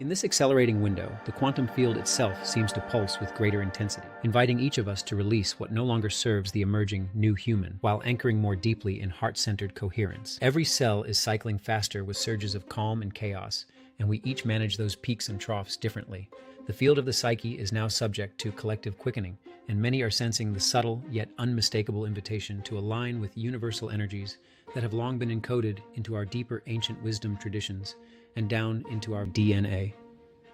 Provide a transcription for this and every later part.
In this accelerating window, the quantum field itself seems to pulse with greater intensity, inviting each of us to release what no longer serves the emerging new human, while anchoring more deeply in heart-centered coherence. Every cell is cycling faster with surges of calm and chaos, and we each manage those peaks and troughs differently. The field of the psyche is now subject to collective quickening, and many are sensing the subtle yet unmistakable invitation to align with universal energies that have long been encoded into our deeper ancient wisdom traditions and down into our DNA.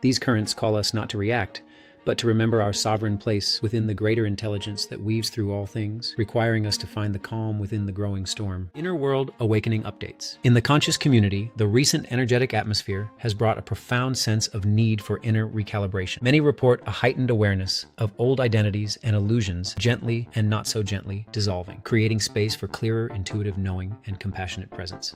These currents call us not to react, but to remember our sovereign place within the greater intelligence that weaves through all things, requiring us to find the calm within the growing storm. Inner world awakening updates. In the conscious community, the recent energetic atmosphere has brought a profound sense of need for inner recalibration. Many report a heightened awareness of old identities and illusions gently and not so gently dissolving, creating space for clearer intuitive knowing and compassionate presence.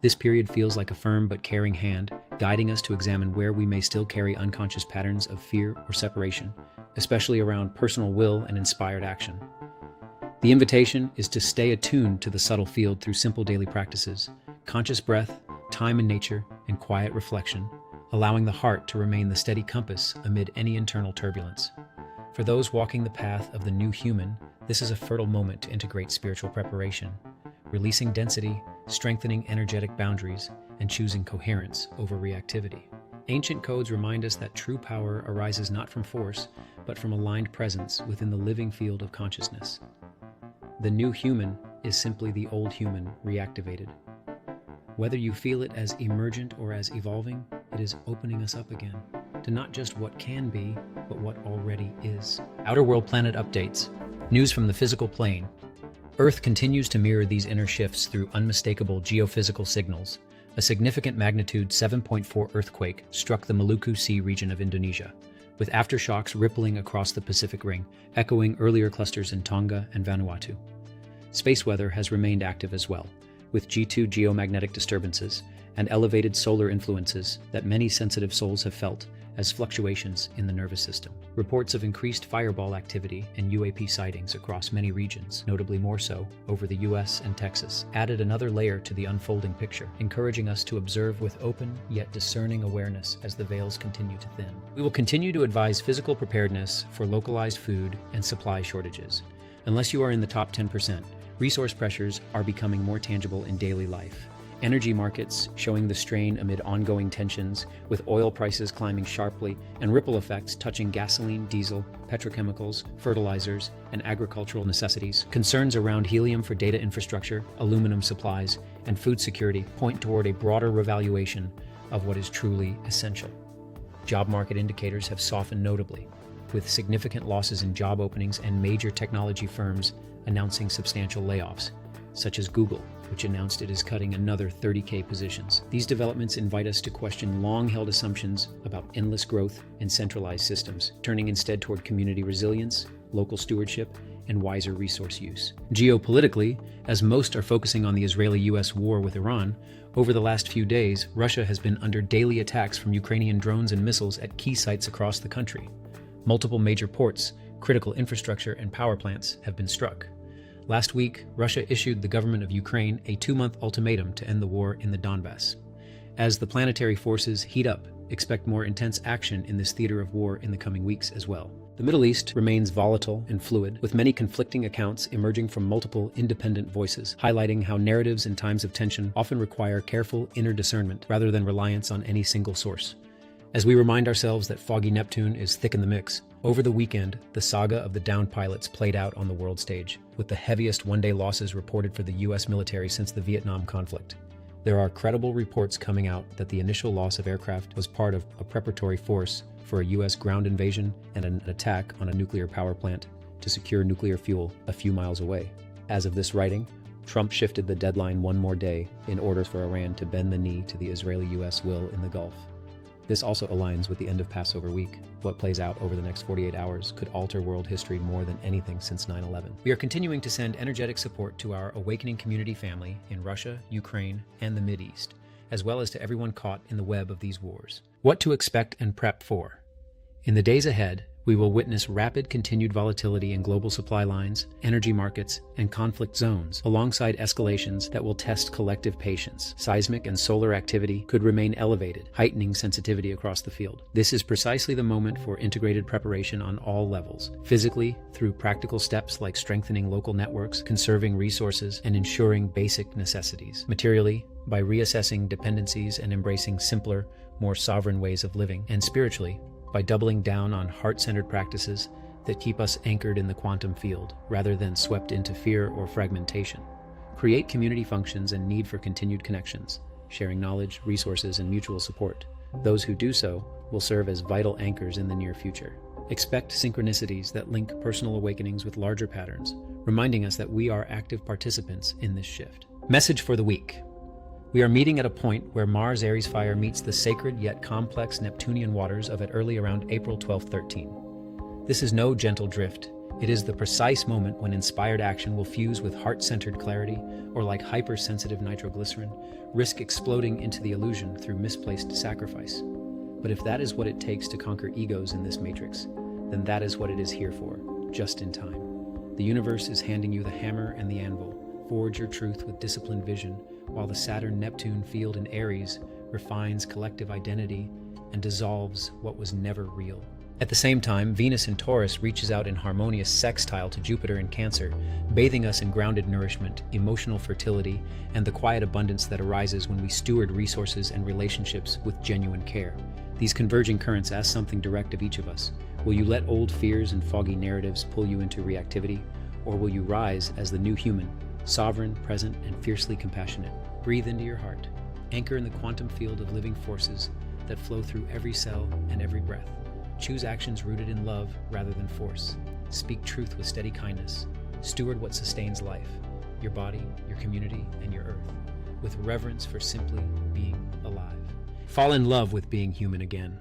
This period feels like a firm but caring hand, guiding us to examine where we may still carry unconscious patterns of fear or separation, especially around personal will and inspired action. The invitation is to stay attuned to the subtle field through simple daily practices, conscious breath, time in nature, and quiet reflection, allowing the heart to remain the steady compass amid any internal turbulence. For those walking the path of the new human, this is a fertile moment to integrate spiritual preparation, releasing density, strengthening energetic boundaries, and choosing coherence over reactivity. Ancient codes remind us that true power arises not from force, but from aligned presence within the living field of consciousness. The new human is simply the old human reactivated. Whether you feel it as emergent or as evolving, it is opening us up again to not just what can be, but what already is. Outer world planet updates. News from the physical plane. Earth continues to mirror these inner shifts through unmistakable geophysical signals. A significant magnitude 7.4 earthquake struck the Maluku Sea region of Indonesia, with aftershocks rippling across the Pacific Ring, echoing earlier clusters in Tonga and Vanuatu. Space weather has remained active as well, with G2 geomagnetic disturbances and elevated solar influences that many sensitive souls have felt as fluctuations in the nervous system. Reports of increased fireball activity and UAP sightings across many regions, notably more so over the US and Texas, added another layer to the unfolding picture, encouraging us to observe with open yet discerning awareness as the veils continue to thin. We will continue to advise physical preparedness for localized food and supply shortages. Unless you are in the top 10%, resource pressures are becoming more tangible in daily life. Energy markets showing the strain amid ongoing tensions, with oil prices climbing sharply and ripple effects touching gasoline, diesel, petrochemicals, fertilizers, and agricultural necessities. Concerns around helium for data infrastructure, aluminum supplies, and food security point toward a broader revaluation of what is truly essential. Job market indicators have softened notably, with significant losses in job openings and major technology firms announcing substantial layoffs, such as Google, which announced it is cutting another 30,000 positions. These developments invite us to question long-held assumptions about endless growth and centralized systems, turning instead toward community resilience, local stewardship, and wiser resource use. Geopolitically, as most are focusing on the Israeli-US war with Iran, over the last few days, Russia has been under daily attacks from Ukrainian drones and missiles at key sites across the country. Multiple major ports, critical infrastructure, and power plants have been struck. Last week, Russia issued the government of Ukraine a 2-month ultimatum to end the war in the Donbass. As the planetary forces heat up, expect more intense action in this theater of war in the coming weeks as well. The Middle East remains volatile and fluid, with many conflicting accounts emerging from multiple independent voices, highlighting how narratives in times of tension often require careful inner discernment rather than reliance on any single source. As we remind ourselves that foggy Neptune is thick in the mix, over the weekend, the saga of the downed pilots played out on the world stage, with the heaviest one-day losses reported for the U.S. military since the Vietnam conflict. There are credible reports coming out that the initial loss of aircraft was part of a preparatory force for a U.S. ground invasion and an attack on a nuclear power plant to secure nuclear fuel a few miles away. As of this writing, Trump shifted the deadline one more day in order for Iran to bend the knee to the Israeli-U.S. will in the Gulf. This also aligns with the end of Passover week. What plays out over the next 48 hours could alter world history more than anything since 9/11. We are continuing to send energetic support to our awakening community family in Russia, Ukraine, and the Mideast, as well as to everyone caught in the web of these wars. What to expect and prep for. In the days ahead, We will witness rapid continued volatility in global supply lines, energy markets, and conflict zones, alongside escalations that will test collective patience. Seismic and solar activity could remain elevated, heightening sensitivity across the field. This is precisely the moment for integrated preparation on all levels, physically through practical steps like strengthening local networks, conserving resources, and ensuring basic necessities. Materially, by reassessing dependencies and embracing simpler, more sovereign ways of living. And spiritually, by doubling down on heart-centered practices that keep us anchored in the quantum field rather than swept into fear or fragmentation. Create community functions and need for continued connections, sharing knowledge, resources, and mutual support. Those who do so will serve as vital anchors in the near future. Expect synchronicities that link personal awakenings with larger patterns, reminding us that we are active participants in this shift. Message for the week. We are meeting at a point where Mars-Aries fire meets the sacred yet complex Neptunian waters of it early around April 12-13. This is no gentle drift. It is the precise moment when inspired action will fuse with heart-centered clarity, or like hypersensitive nitroglycerin, risk exploding into the illusion through misplaced sacrifice. But if that is what it takes to conquer egos in this matrix, then that is what it is here for, just in time. The universe is handing you the hammer and the anvil. Forge your truth with disciplined vision, while the Saturn-Neptune field in Aries refines collective identity and dissolves what was never real. At the same time, Venus in Taurus reaches out in harmonious sextile to Jupiter in Cancer, bathing us in grounded nourishment, emotional fertility, and the quiet abundance that arises when we steward resources and relationships with genuine care. These converging currents ask something direct of each of us. Will you let old fears and foggy narratives pull you into reactivity, or will you rise as the new human, sovereign, present, and fiercely compassionate? Breathe into your heart. Anchor in the quantum field of living forces that flow through every cell and every breath. Choose actions rooted in love rather than force. Speak truth with steady kindness. Steward what sustains life, your body, your community, and your earth, with reverence for simply being alive. Fall in love with being human again.